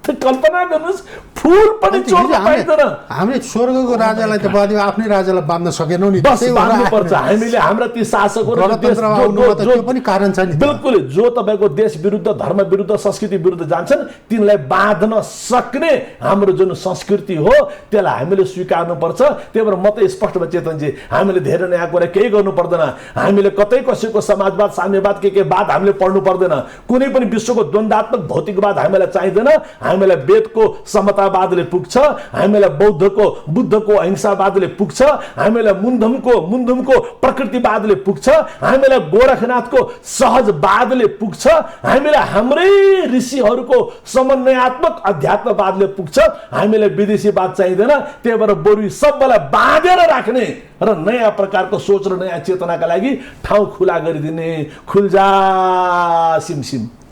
Speaker 3: कल्पना गर्नुहोस्, फूल पनि चोर्न पाइँदैन।
Speaker 1: हामीले स्वर्गको राजालाई त बाँध्यो, आफ्नै राजालाई बाँध्न सकेनौँ नि।
Speaker 3: बाँध्नुपर्छ हामीले। हाम्रा ती शासकहरू
Speaker 1: पनि कारण छ नि।
Speaker 3: बिल्कुल, जो तपाईँको देश विरुद्ध, धर्म विरुद्ध, संस्कृति विरुद्ध जान्छन् तिनलाई बाँध्न सक्ने हाम्रो जुन संस्कृति हो त्यसलाई हामीले स्वीकार्नु पर्छ। त्यही भएर म त स्पष्ट भयो चेतनजी, हामीले धेरै नयाँ कुरा केही गर्नु पर्दैन। हामीले कतै कसैको समाजवाद, साम्यवाद के बात हामीले पढ्नु पर्दैन। कुनै पनि विश्वको द्वन्द्वात्मक भौतिकवाद हामीलाई चाहिँदैन। हामीलाई वेदको समतावादले पुग्छ, हामीलाई बुद्धको अहिंसावादले पुग्छ, हामीलाई मुन्धुमको प्रकृतिवादले पुग्छ, हामीलाई गोरखनाथको सहजवादले पुग्छ, हामीलाई हाम्रै ऋषिहरूको समन्वयात्मक अध्यात्मवादले पुग्छ। हामीलाई विदेशीवाद चाहिँदैन। त्यही भएर बरु सबैलाई बाँधेर राख्ने र नयाँ प्रकारको सोच र नयाँ चेतनाका लागि ठाउँ खुला गरिदिने। खुल्जा सिमसिम।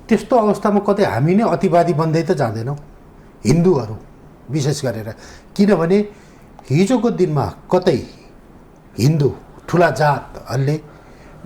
Speaker 1: त्यस्तो अवस्थामा कतै हामी नै अतिवादी बन्दै त जाँदैनौँ, हिन्दूहरू विशेष गरेर। किनभने हिजोको दिनमा कतै हिन्दू ठुला जातहरूले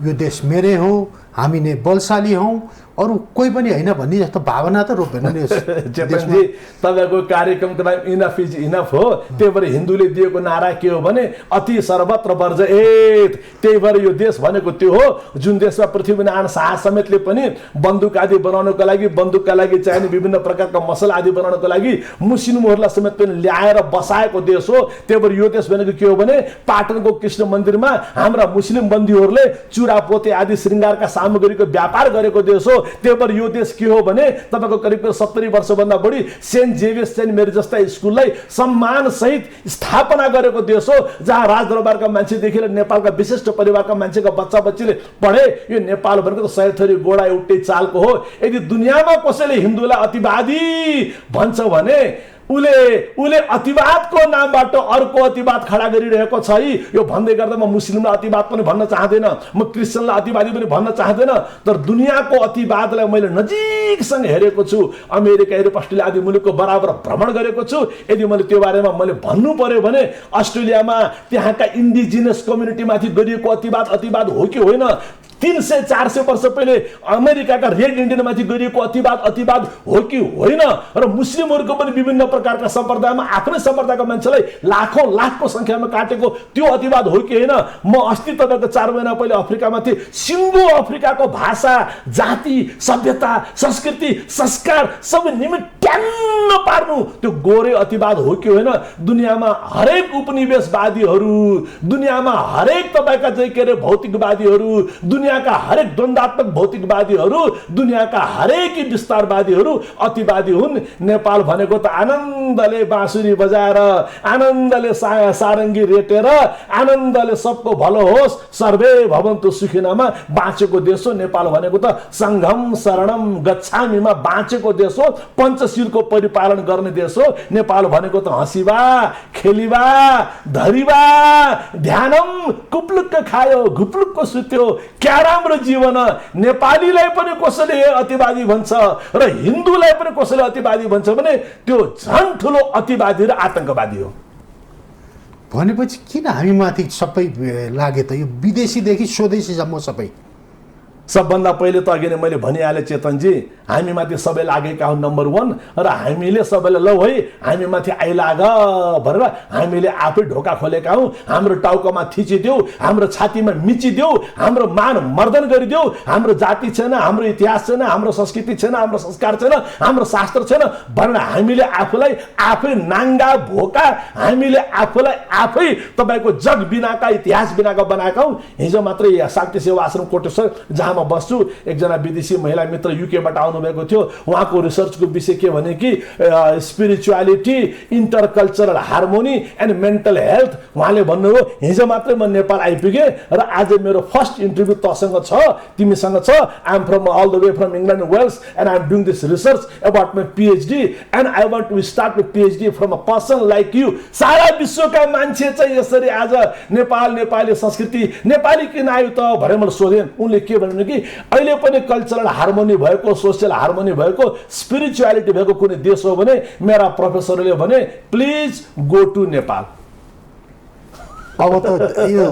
Speaker 1: यो देश मेरै हो, हामी नै बलशाली हौँ, अरू कोही पनि होइन भन्ने जस्तो भावना त रोपेन नि।
Speaker 3: चेतनजी, तपाईँको कार्यक्रमको नाम इनफ इज इनफ हो। त्यही भएर हिन्दूले दिएको नारा के हो भने अति सर्वत्र वर्जयेत। त्यही भएर यो देश भनेको त्यो हो जुन देशमा पृथ्वीनारायण शाह समेतले पनि बन्दुक आदि बनाउनको लागि, बन्दुकका लागि चाहिने विभिन्न प्रकारका मसला आदि बनाउनको लागि मुस्लिमहरूलाई समेत पनि ल्याएर बसाएको देश हो। त्यही भएर यो देश भनेको के हो भने पाटनको कृष्ण मन्दिरमा हाम्रा मुस्लिम बन्दीहरूले चुरापोते आदि श्रृङ्गारका सामग्रीको व्यापार गरेको देश हो। त्यही भएर यो देश के हो भने तपाईँको करिब 70 वर्षभन्दा बढी सेन्ट जेभियर्स सेन्ट मेरी जस्ता स्कुललाई सम्मान सहित स्थापना गरेको देश हो, जहाँ राजदरबारका मान्छेदेखि नेपालका विशिष्ट परिवारका मान्छेका बच्चा बच्चीले पढे। यो नेपाल भनेको त 100 थरी गोडा एउटै चालको हो। यदि दुनियाँमा कसैले हिन्दूलाई अतिवादी भन्छ भने उले अतिवादको नामबाट अर्को अतिवाद खडा गरिरहेको छ है। यो भन्दै गर्दा म मुस्लिमलाई अतिवाद पनि भन्न चाहँदैन, म क्रिस्चियनलाई अतिवादी पनि भन्न चाहँदैन। तर दुनियाँको अतिवादलाई मैले नजिकसँग हेरेको छु। अमेरिका, युरोप, अस्ट्रेलिया आदि मुलुकको बराबर भ्रमण गरेको छु। यदि मैले त्यो बारेमा भन्नु पर्यो भने अस्ट्रेलियामा त्यहाँका इन्डिजिनस कम्युनिटीमाथि गरिएको अतिवाद हो कि होइन? 300-400 वर्ष पहिले अमेरिकाका रेड इन्डियनमाथि गरिएको अतिवाद हो कि होइन? र मुस्लिमहरूको पनि विभिन्न प्रकारका सम्प्रदायमा आफ्नै सम्प्रदायका मान्छेलाई लाखौँ संख्यामा काटेको त्यो अतिवाद हो कि होइन? म अस्ति तपाईँको 4 महिना पहिले अफ्रिकामा थिएँ। सिङ्गो अफ्रिकाको भाषा, जाति, सभ्यता, संस्कृति, संस्कार सबै निमिट्यान्न पार्नु त्यो गोरे अतिवाद हो कि होइन? दुनियाँमा हरेक उपनिवेशवादीहरू, दुनियाँमा हरेक तपाईँका चाहिँ के अरे भौतिकवादीहरू, दुनियाँका हरेक द्वन्द्वात्मक भौतिकवादीहरू, दुनियाँका हरेक विस्तारवादीहरू अतिवादी हुन्। नेपाल भनेको त आनन्दले बाँसुरी बजाएर, आनन्दले सारङ्गी रेटेर, आनन्दले सबको भलो होस्, सर्वे भवन्तु सुखिनामा बाँचेको देश हो। नेपाल भनेको त सङ्घम शरणम गच्छामीमा बाँचेको देश हो, पञ्चशीलको परिपालन गर्ने देश हो। नेपाल भनेको त हँसिबा, खेलिबा, धरिबा, ध्यानम, कुप्लुक्क खायो, घुप्लुक्क सुत्यो, क्या राम्रो जीवन। नेपालीलाई पनि कसैले अतिवादी भन्छ र हिन्दूलाई पनि कसैले अतिवादी भन्छ भने त्यो झन् ठुलो अतिवादी र आतंकवादी हो।
Speaker 1: भनेपछि किन हामी माथि सबै लागे त? यो विदेशीदेखि स्वदेशीसम्म सबै
Speaker 3: सबभन्दा पहिले त अघि नै मैले भनिहालेँ चेतनजी, हामीमाथि सबै लागेका हुन् नम्बर 1 र हामीले सबैलाई लौ है हामीमाथि आइलाग भनेर हामीले आफै ढोका खोलेका हौँ। हाम्रो टाउकोमा थिचिदेऊ, हाम्रो छातीमा मिचिदेऊ, हाम्रो मान मर्दन गरिदेऊ, हाम्रो जाति छैन, हाम्रो इतिहास छैन, हाम्रो संस्कृति छैन, हाम्रो संस्कार छैन, हाम्रो शास्त्र छैन भनेर हामीले आफूलाई आफै नाङ्गा भोका, हामीले आफूलाई आफै तपाईँको जग बिनाका इतिहास बिनाका बनाएका हौँ। हिजो मात्रै शान्ति सेवा आश्रम कोटेश्वर जहाँ म बस्छु, एकजना विदेशी महिला मित्र युकेबाट आउनुभएको थियो। उहाँको रिसर्चको विषय के भने कि spirituality, intercultural harmony and mental health. उहाँले भन्नुभयो हिजो मात्रै म नेपाल आइपुगेँ र आज मेरो फर्स्ट इन्टरभ्यू तसँग छ, तिमीसँग छ। I am from all the way from England and Wales and I am doing this research about my PhD and I want to start my PhD from a person like you. सारा विश्वका मान्छे चाहिँ यसरी आज नेपाल, नेपाली संस्कृति, नेपाली किन आयो त भनेर मैले सोधेँ। उनले के भन्नु कि अहिले पनि कल्चरल हार्मोनी भएको, सोसियल हार्मोनी भएको, स्पिरिचुअलिटी भएको कुनै देश हो भने मेरा प्रोफेसरले भने प्लिज गो टु नेपाल।
Speaker 1: अब त यो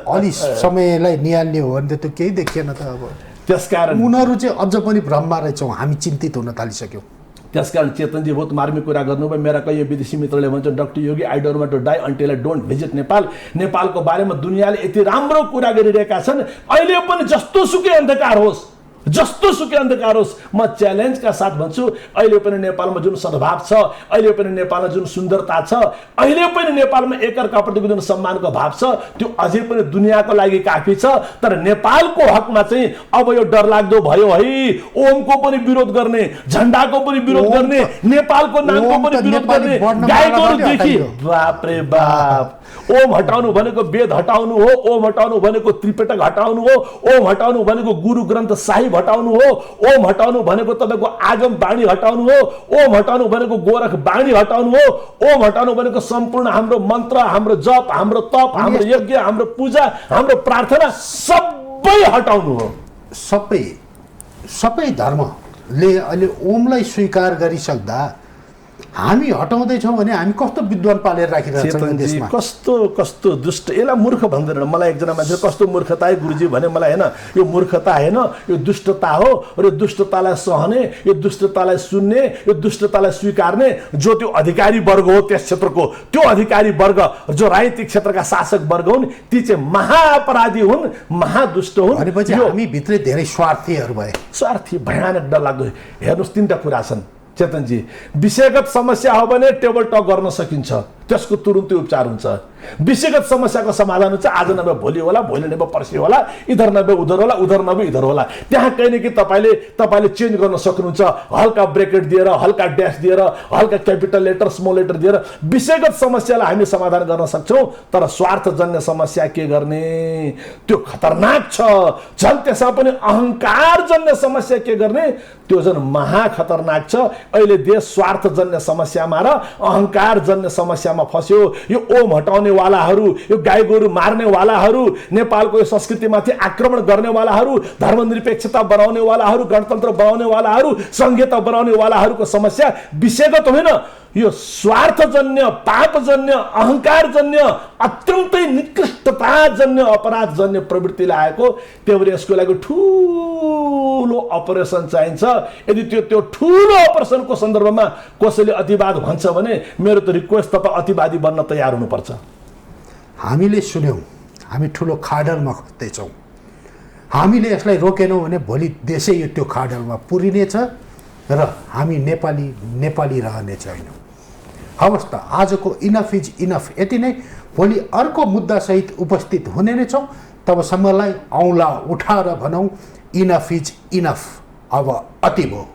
Speaker 1: अलि समयलाई निहाल्ने हो भने त त्यो केही देखिएन त। अब
Speaker 3: त्यसकारण
Speaker 1: उनीहरू चाहिँ अझ पनि भ्रममा रहेछौँ, हामी चिन्तित हुन थालिसक्यौँ।
Speaker 3: त्यसकारण चेतनजी बहुत मार्मिक कुरा गर्नुभयो। मेरा कहीँ विदेशी मित्रले भन्छ doctor Yogi I don't want to die until I don't visit Nepal. नेपालको बारेमा दुनियाँले यति राम्रो कुरा गरिरहेका छन्, अहिले पनि जस्तो सुकै अन्धकार होस्, जस्तो सुकै अन्धकार होस्, म च्यालेन्जका साथ भन्छु अहिले पनि नेपालमा जुन सद्भाव छ, अहिले पनि नेपालमा जुन सुन्दरता छ, अहिले पनि नेपालमा एकअर्काप्रतिको जुन सम्मानको भाव छ, त्यो अझै पनि दुनियाँको लागि काफी छ। तर नेपालको हकमा चाहिँ अब यो डरलाग्दो भयो है, ओमको पनि विरोध गर्ने, झन्डाको पनि विरोध गर्ने, नेपालको नामको पनि विरोध गर्ने, गाईगोरुदेखि बाप रे बाप। ओम हटाउनु भनेको वेद हटाउनु हो, ओम हटाउनु भनेको त्रिपिटक हटाउनु हो, ओम हटाउनु भनेको गुरु ग्रन्थ साहिब हटाउनु हो, ओम हटाउनु भनेको तपाईँको आगम बाणी हटाउनु हो, ओम हटाउनु भनेको गोरख बाणी हटाउनु हो, ओम हटाउनु भनेको सम्पूर्ण हाम्रो मन्त्र, हाम्रो जप, हाम्रो तप, हाम्रो यज्ञ, हाम्रो पूजा, हाम्रो प्रार्थना सबै हटाउनु हो।
Speaker 1: सबै धर्मले अहिले ओमलाई स्वीकार गरिसक्दा हामी हटाउँदैछौँ भने हामी कस्तो विद्वान पालेर राखिरहेछौँ देशमा।
Speaker 3: कस्तो कस्तो दुष्ट, यसलाई मूर्ख भन्दैन। मलाई एकजना मान्छे कस्तो मूर्खता है गुरुजी भने, मलाई होइन यो मूर्खता होइन, यो दुष्टता हो। र यो दुष्टतालाई सहने, यो दुष्टतालाई सुन्ने, यो दुष्टतालाई स्वीकार्ने जो त्यो अधिकारी वर्ग हो त्यस क्षेत्रको, त्यो अधिकारी वर्ग जो राजनीतिक क्षेत्रका शासक वर्ग हुन्, ती चाहिँ महाअपराधी हुन्, महादुष्ट हुन्।
Speaker 1: भनेपछि हामी भित्रै धेरै स्वार्थीहरू भए।
Speaker 3: स्वार्थी, भयानक डरलाग्दो। हेर्नुहोस् 3टा कुरा छन् चेतनजी। विषयगत समस्या हो भने टेबल टक गर्न सकिन्छ, त्यसको तुरुन्तै उपचार हुन्छ। विषयगत समस्याको समाधान हुन्छ आज नभए भोलि होला, भोलि नभए पर्सि होला, इधर नभए उधर होला, उधर नभए इधर होला। त्यहाँ कहीँ न कहीँ तपाईँले चेन्ज गर्न सक्नुहुन्छ, हल्का ब्रेकेट दिएर, हल्का ड्यास दिएर, हल्का क्यापिटल लेटर, स्मल लेटर दिएर विषयगत समस्यालाई हामी समाधान गर्न सक्छौँ। तर स्वार्थजन्य समस्या के गर्ने, त्यो खतरनाक छ। झन् त्यसमा पनि अहङ्कारजन्य समस्या के गर्ने, त्यो झन् महाखतरनाक छ। अहिले देश स्वार्थजन्य समस्यामा र अहङ्कारजन्य समस्यामा फस्यो। यो ओम हटाउने वालाहरू, यो गाई गोरु मार्ने वालाहरू, नेपालको यो संस्कृतिमाथि आक्रमण गर्ने वालाहरू, धर्मनिरपेक्षता बनाउने वालाहरू, गणतन्त्र बनाउने वालाहरू, संघीयता बनाउने वालाहरूको समस्या विषयगत होइन, यो स्वार्थजन्य, पापजन्य, अहङ्कारजन्य, अत्यन्तै निकृष्टताजन्य, अपराधजन्य प्रवृत्तिले आएको। त्यही भएर यसको लागि ठुलो अपरेसन चाहिन्छ। यदि त्यो ठुलो अपरेसनको सन्दर्भमा कसैले अतिवाद भन्छ भने मेरो त रिक्वेस्ट, तपाईँ अतिवादी बन्न तयार हुनुपर्छ।
Speaker 1: हामीले सुन्यौँ, हामी ठुलो खाडलमा खस्दैछौँ। हामीले यसलाई रोकेनौँ भने भोलि देशै यो त्यो खाडलमा पुरिनेछ र हामी नेपाली रहने छैनौँ। हवस् त, आजको इनफ इज इनफ यति नै। भोलि अर्को मुद्दासहित उपस्थित हुने नै छौँ। तबसम्मलाई औँला उठाएर भनौँ इनफ इज इनफ, अब अति भयो।